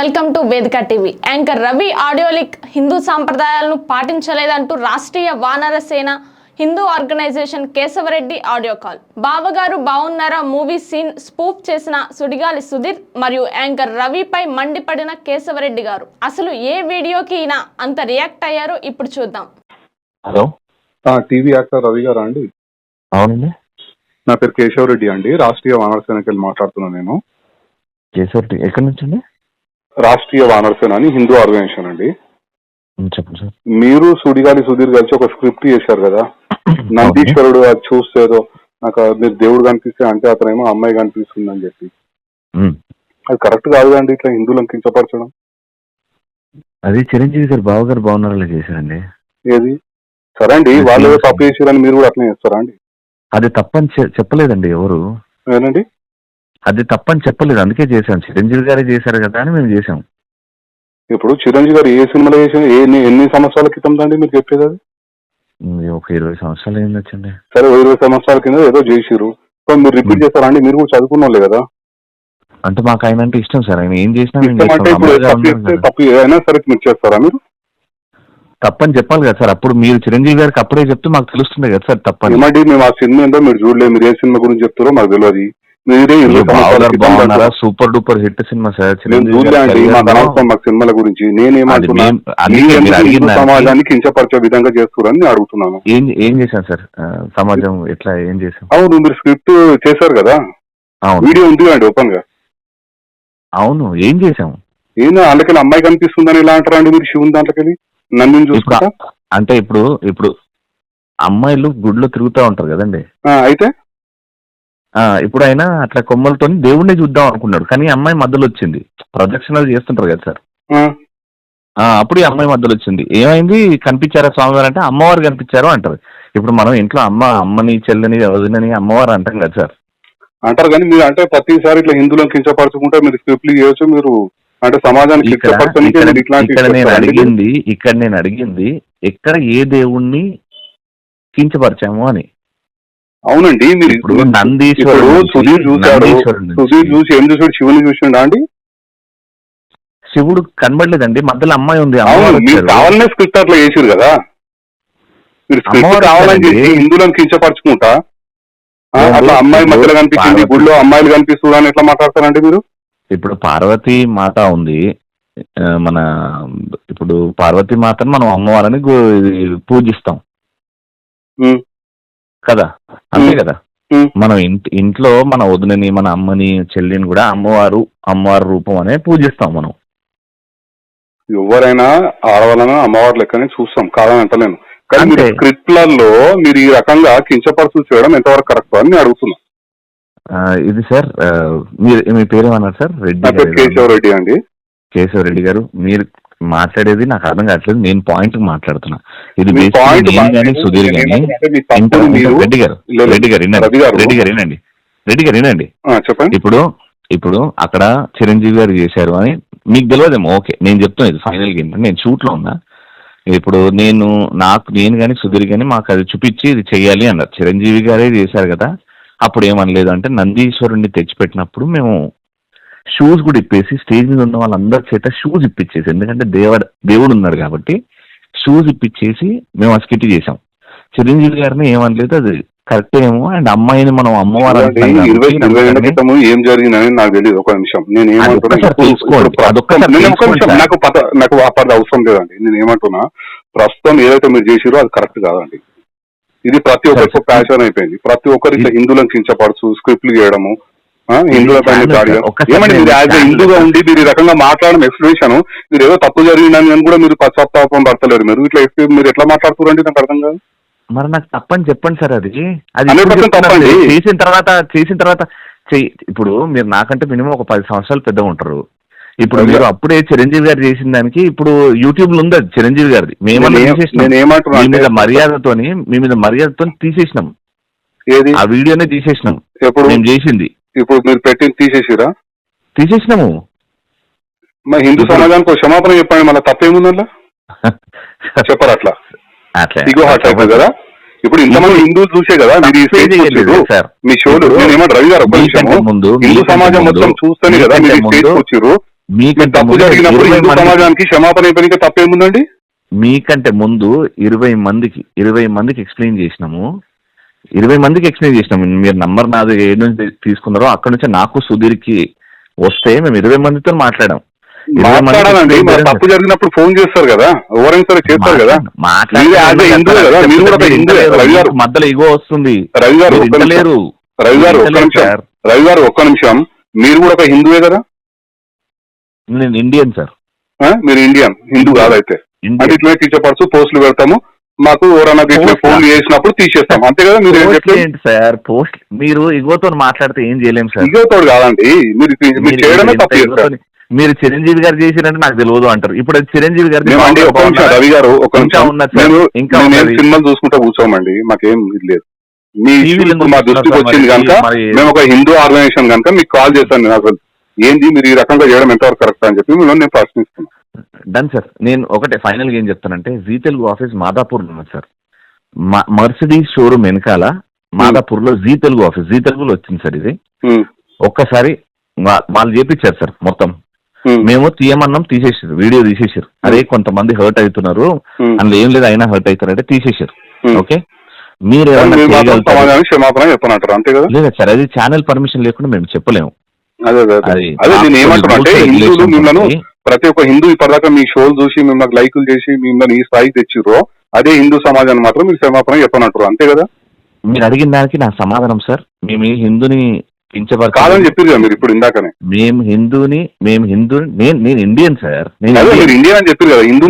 Welcome to Vedika TV. Anchor Ravi audio leak Hindu సాంప్రదాయాలను పాటించలేదంటూ Rashtriya Vanara Sena Hindu organisation Keshava Reddy audio call. Bavagaru Bavunnara movie scene spoof చేసిన సుడిగాలి సుధీర్ మరియు యాంకర్ రవిపై మండిపడిన కేశవరెడ్డి గారు. అసలు ఏ వీడియోకి ఈయన అంత రియాక్ట్ అయ్యారో ఇప్పుడు చూద్దాం. హలో, టీవీ యాక్టర్ రవి గారా అండి? అవునండి, నా పేరు కేశవరెడ్డి అండి. రాష్ట్రీయ వానర సేనకి వెళ్ళి మాట్లాడుతున్నాను నేను. కేశవరెడ్డి ఎక్కడి నుంచి అండి? రాష్ట్రీయ వానర సేన అని హిందూ ఆర్గనైజేషన్ అండి. చెప్పండి సార్. మీరు సుడిగాలి సుధీర్ కలిసి ఒక స్క్రిప్ట్ చేశారు కదా, నందీశ్వరుడు అది చూస్తే ఏదో నాకు మీరు దేవుడు కనిపిస్తే అంటే అతనేమో అమ్మాయి కనిపిస్తుంది అని చెప్పి, అది కరెక్ట్ కాదు అండి. ఇట్లా హిందువులను కించపరచడం. అది చిరంజీవి గారు బావగారు బాగున్నారని చేశారండి. ఏది సరే అండి, వాళ్ళు ఏదో తప్పు చేసారని మీరు కూడా అట్లనే చేస్తారా అండి? అది తప్పని చెప్పలేదండి ఎవరు. ఏనండి, అది తప్పని చెప్పలేదు, అందుకే చేశాం. చిరంజీవి గారే చేశారు కదా అని మేము చేసాం. ఇప్పుడు చిరంజీవి గారు ఏ సినిమాలో చేసిన ఎన్ని సంవత్సరాల క్రితం అండి మీరు చెప్పేది? అది ఒక 20 సంవత్సరాలు ఏం వచ్చండి. సరే, 20 సంవత్సరాల కింద ఏదో చేసిరు, సో మీరు రిపీట్ చేస్తారా అండి? మీరు కూడా చదువుకున్న వాళ్ళే కదా. అంటే మాకు ఆయన అంటే ఇష్టం సార్. ఆయన ఏం చేసినా అంటే ఇప్పుడు తప్పు ఏదైనా సరే మీరు చేస్తారా? మీరు తప్పని చెప్పాలి కదా సార్. అప్పుడు మీరు చిరంజీవి గారికి అప్పుడే చెప్తే మాకు తెలుస్తుంది కదా సార్ తప్పని. ఏమండి, మేము ఆ సినిమా ఏంటో మీరు చూడలేదు. మీరు ఏ సినిమా గురించి చెప్తారో మాకు తెలియదు. మీరే super duper hit cinema sir. మాకు సినిమాల గురించి నేనేమంటున్నా, సమాజాన్ని కించపరిచే విధంగా చేస్తున్నారని అడుగుతున్నాను. ఏం చేశాను సార్? సమాజం ఎట్లా ఏం చేశాం? అవును, మీరు స్క్రిప్ట్ చేశారు కదా, వీడియో ఉంది అండి ఓపెన్ గా. అవును, ఏం చేశాం? ఏం అందుకని అమ్మాయి కనిపిస్తుందని ఇలా అంటారా అండి మీరు? శివుని దాంట్లోకి నన్ను చూసుకుంటా అంటే ఇప్పుడు అమ్మాయిలు గుడిలో తిరుగుతూ ఉంటారు కదండి. అయితే ఇప్పుడు ఆయన అట్లా కొమ్మలతో దేవుడిని చూద్దాం అనుకున్నాడు, కానీ అమ్మాయి మధ్యలో వచ్చింది. ప్రదక్షిణాలు చేస్తుంటారు కదా సార్, అప్పుడు ఈ అమ్మాయి మధ్యలో వచ్చింది. ఏమైంది, కనిపించారా స్వామివారు అంటే అమ్మవారు కనిపించారు అంటారు. ఇప్పుడు మనం ఇంట్లో అమ్మని చెల్లని వదినని అమ్మవారు అంటాం కదా సార్. అంటారు, కానీ మీరు అంటే ప్రతిసారి ఇట్లా హిందువులను కించపరచుకుంటే మీరు స్క్రిప్ట్లు చేయొచ్చు. మీరు అంటే సమాజానికి ఇక్కడ నేను అడిగింది ఎక్కడ ఏ దేవుణ్ణి కించపరిచాము అని. అవునండి, మీరు ఇప్పుడు నందీశ్వరుడు సుధీర్ చూశాడు. సుధీర్ చూసి ఏం చూసాడు? శివుని చూసిండా అండి? శివుడు కనబడలేదండి, మధ్యలో అమ్మాయి ఉంది. మీరు కావాలనే స్క్రిప్ట్ అట్లా చేసారు కదా. మీరు స్క్రిప్ట్ కావాలని చేసి హిందువులను కించపరచుకుంటా అట్లా అమ్మాయి మధ్యలో కనిపించింది, గుడిలో అమ్మాయిలు కనిపిస్తున్నా అని ఎట్లా మాట్లాడతారండి మీరు? ఇప్పుడు పార్వతీ మాత ఉంది మన, ఇప్పుడు పార్వతీ మాతను మనం అమ్మవారని పూజిస్తాం కదా, అంతే కదా. మనం ఇంట్లో మన వదినని మన అమ్మని చెల్లిని కూడా అమ్మవారు రూపం అనే పూజిస్తాం మనం. ఎవరైనా ఆడవాళ్ళని అమ్మవారి లెక్కనే చూస్తాం, కాదని అంటలేను. కానీ మీరు స్క్రిప్ట్లలో మీరు ఈ రకంగా కించపరుచు చేయడం ఎంతవరకు కరెక్ట్ అని నేను అడుగుతున్నా. ఇది సార్, మీ పేరు ఏమన్నారు సార్? కేశవరెడ్డి అండి. కేశవరెడ్డి గారు, మీరు మాట్లాడేది నాకు అర్థం కావట్లేదు. నేను పాయింట్ మాట్లాడుతున్నా. ఇది సుధీర్ గాని రెడ్డి గారు వినండి. ఇప్పుడు అక్కడ చిరంజీవి గారు చేశారు అని మీకు తెలియదేమో. ఓకే, నేను చెప్తున్నా, ఇది ఫైనల్ గా ఏంటంటే నేను షూట్ లో ఉన్నా. ఇప్పుడు నేను కానీ సుధీర్ గాని మాకు అది చూపించి ఇది చెయ్యాలి అన్నారు. చిరంజీవి గారే చేశారు కదా, అప్పుడు ఏమనలేదు. అంటే నందీశ్వరుణ్ణి తెచ్చిపెట్టినప్పుడు మేము షూస్ కూడా ఇప్పేసి స్టేజ్ మీద ఉన్న వాళ్ళందరి చేత షూస్ ఇప్పించేసి, ఎందుకంటే దేవుడు ఉన్నాడు కాబట్టి షూస్ ఇప్పించేసి మేము ఆ స్కిట్ చేసాం. చిరంజీవి గారిని ఏమనలేదు, అది కరెక్ట్ ఏమో. అండ్ అమ్మాయిని మనం అమ్మవారు ఏం జరిగిందని నాకు తెలియదు. ఒక నిమిషం, నేను ఏమంటున్నా నాకు అవసరం లేదండి. నేను ఏమంటున్నా, ప్రస్తుతం ఏదైతే మీరు చేసిరో అది కరెక్ట్ కాదండి. ఇది ప్రతి ఒక్కరికి ప్యాషన్ అయిపోయింది. ప్రతి ఒక్కరు ఇట్లా హిందువులను కించపరచు స్క్రిప్ట్లు చేయడము, హిందువుల పైన ఏమండి మీరు యాజ్ హిందూగా ఉండి మీరు ఈ రకంగా మాట్లాడడం ఎక్స్ప్లెనేషన్, మీరు ఏదో తప్పు జరిగిందని కూడా మీరు పశ్చాత్తాపం పడతలేరు. మీరు ఎట్లా మాట్లాడుతున్నారండి? నాకు అర్థం కాదు. మరి నాకు తప్పని చెప్పండి సార్. అది తప్పండి. చేసిన తర్వాత ఇప్పుడు మీరు నాకంటే మినిమం ఒక 10 సంవత్సరాలు పెద్దగా ఉంటారు. ఇప్పుడు మీరు అప్పుడే చిరంజీవి గారు చేసిన దానికి ఇప్పుడు యూట్యూబ్ లో ఉంది అది చిరంజీవి గారిది. మీ మీద మర్యాదతో తీసేసినాం, ఆ వీడియోనే తీసేసినాం. మేము చేసింది ఇప్పుడు మీరు పెట్టింది తీసేసినాము. మరి హిందూ సమాజానికి క్షమాపణ చెప్పండి, మళ్ళీ తప్పేముందల్లా చెప్పరు అట్లా కదా. ఇప్పుడు ఇంతమంది హిందువులు చూసే కదా మీరు మీ షోలు. నేను ఏమంటారు రవి గారు, హిందూ సమాజం మొత్తం చూస్తేనే కదా మీరు స్టేజ్కి వచ్చారు. మీకంటే తప్పు ముందు జరిగినప్పుడు 20 హిందూ మందికి- సమాజానికి క్షమాపణ అయిపోయిన తప్పేముందండి? మీకంటే ముందు 20 మందికి ఎక్స్ప్లెయిన్ చేసినాము. 20 మందికి ఎక్స్ప్లెయిన్ చేసినాము. మీరు నంబర్ నాది ఏ నుంచి తీసుకున్నారో అక్కడ నుంచి నాకు సుధీర్కి వస్తే మేము 20 మందితో మాట్లాడాం. 20 మందికి మాట్లాడాలండి. explain మరి చేశాం తప్పు జరిగినప్పుడు ఫోన్ చేస్తారు కదా, ఎవరైనా సరే చేస్తారు కదా. మీరే as a హిందువే కదా, మీరు కూడా ఒక హిందువే. రవి గారు మధ్యలో ఇగో వస్తుంది. రవి గారు ఒక్క నిమిషం. లేరు రవి గారు ఒక్క నిమిషం. రవి గారు ఒక్క నిమిషం. మీరు కూడా ఒక హిందువే కదా? నేను ఇండియన్ సార్. మీరు ఇండియన్, హిందూ కాదైతే. అంటే ఇట్లనే కించపరచు పోస్టులు పెడతాము, మాకు ఎవరన్నా ఇట్లా ఫోన్ చేసినప్పుడు తీసేస్తాం, అంతే కదా? మీరు ఏం చెప్పారు? ఏంటి సార్ పోస్ట్? మీరు ఇగోతో మాట్లాడితే ఏం చేయలేం సార్. ఇగోతోడు కాదండి, మీరు చేయడమే తప్పు చేస్తారు. మీరు చిరంజీవి గారు చేసిరంటే నాకు తెలియదు అంటారు. ఇప్పుడు అది చిరంజీవి గారు మేమండి ఒక నిమిషం రవి గారు, ఒక నిమిషం. మేము సినిమాలు చూసుకుంటా కూర్చోమండి, మాకేం ఇది లేదు. మీ ఇప్పుడు మా దృష్టికి వచ్చింది కనుక మేము ఒక హిందూ ఆర్గనైజేషన్ కనుక మీకు కాల్ చేశాను. నేను అసలు ఏంది మీరు ఈ రకంగా చేయడం ఎంతవరకు కరెక్ట్ అని చెప్పి మిమ్మల్ని నేను ప్రశ్నిస్తున్నాను. Done sir. నేను ఒకటే ఫైనల్ గా ఏం చెప్తానంటే, జీ తెలుగు ఆఫీస్ మాదాపూర్ లో ఉంది సార్. మర్సిడీస్ షోరూమ్ వెనకాల మాదాపూర్ లో జీ తెలుగు ఆఫీస్, జీ తెలుగులో వచ్చింది సార్ ఇది. ఒక్కసారి వాళ్ళు చేపించారు సార్ మొత్తం. మేము తీయమన్నాం, తీసేసారు, వీడియో తీసేసారు. అదే కొంతమంది హర్ట్ అవుతున్నారు, అందులో ఏం లేదు అయినా హర్ట్ అవుతారంటే తీసేసారు. ఓకే, మీరు క్షమాపణ చెప్పనంటారు అంతే కదా? లేదా సార్, అది ఛానల్ పర్మిషన్ లేకుండా మేము చెప్పలేము. అదే నేను ఏమంటున్నా అంటే, హిందువులు మిమ్మల్ని ప్రతి ఒక్క హిందూ ఇప్పటిదాకా మీ షోలు చూసి మిమ్మల్ని లైకులు చేసి మిమ్మల్ని ఈ స్థాయికి తెచ్చిర్రో, అదే హిందూ సమాజాన్ని మాత్రం మీరు క్షమాపణ చెప్పనంటారు అంతే కదా? మీరు అడిగిన దానికి నా సమాధానం సార్, మేము ఈ హిందూని కాదని చెప్పారు కదా మీరు ఇప్పుడు ఇందాకనే. మేము హిందూని నేను ఇండియన్ సార్. మీరు ఇండియన్ అని చెప్పారు కదా, హిందూ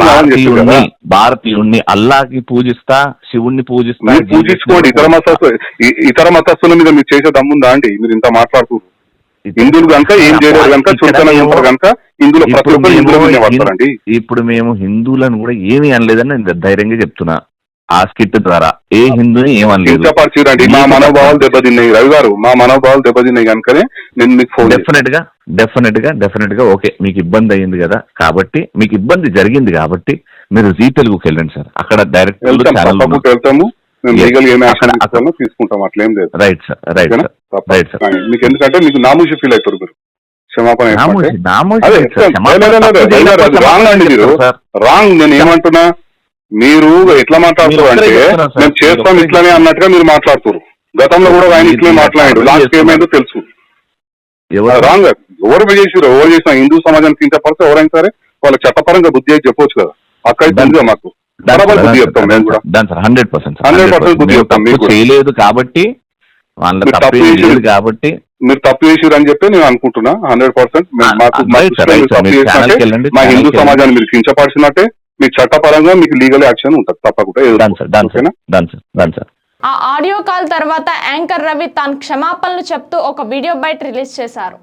భారతీయుణ్ణి అల్లాకి పూజిస్తా, శివుణ్ణి పూజిస్తా. మీరు పూజించుకోండి. ఇతర మతస్థుల మీద మీరు చేసే దమ్ముందా అండి? మీరు ఇంత మాట్లాడుతున్నారు. హిందువులు కనుక ఏం చేయలేదు కనుక చులకనగా ఉంటారు కనుక హిందువులు ప్రతి ఒక్కరు హిందువులు పడతారండి. ఇప్పుడు మేము హిందువులను కూడా ఏమి అనలేదని నేను ధైర్యంగా చెప్తున్నా. ఆ స్కిట్ ద్వారా ఏ హిందూని ఏమనలేదు. మా మనోభావాలు దెబ్బతిన్నాయి రవి గారు, మా మనోభావాలు దెబ్బతిన్నాయి కనుకనే నేను మీకు ఫోన్. డెఫినెట్ గా ఓకే, మీకు ఇబ్బంది అయ్యింది కదా, కాబట్టి మీకు ఇబ్బంది జరిగింది కాబట్టి మీరు జీ తెలుగుకి వెళ్ళండి సార్. అక్కడ డైరెక్ట్ వెళ్తాము, మేము లీగల్ ఏం యాక్షన్ తీసుకుంటాం, అట్లేం లేదు. Right sir, right sir. మీకు ఎందుకంటే మీకు నామూషి ఫీల్ అవుతారు మీరు. క్షమాపణ రాంగ్ అండి, మీరు రాంగ్. నేను ఏమంటున్నా, మీరు ఎట్లా మాట్లాడుతున్నారు అంటే మేము చేస్తాం ఇట్లానే అన్నట్టుగా మీరు మాట్లాడుతున్నారు. గతంలో కూడా ఆయన ఇట్లే మాట్లాడాడు, లాస్ట్ ఏమైందో తెలుసు. రాంగ్. ఎవరు చేసినా హిందూ సమాజానికి కించపడితే ఎవరైనా సరే వాళ్ళ చట్టపరంగా బుద్ధి అయితే చెప్పొచ్చు కదా. అక్కడ మాకు బరాబర్ బుద్ధి చెప్తాం మేము కూడా. 100% బుద్ధి చెప్తాం. మీకు చేయలేదు కాబట్టి మీరు తప్పు చేసిరు అని చెప్పి నేను అనుకుంటున్నా. 100% మా హిందూ సమాజాన్ని మీరు కించపరిచినట్టే, మీ చట్టపరంగా మీకు లీగల్ యాక్షన్ ఉంటుంది తప్పకుండా. ఆ ఆడియో కాల్ తర్వాత యాంకర్ రవి తాను క్షమాపణలు చెప్తూ ఒక వీడియో బయట రిలీజ్ చేశారు.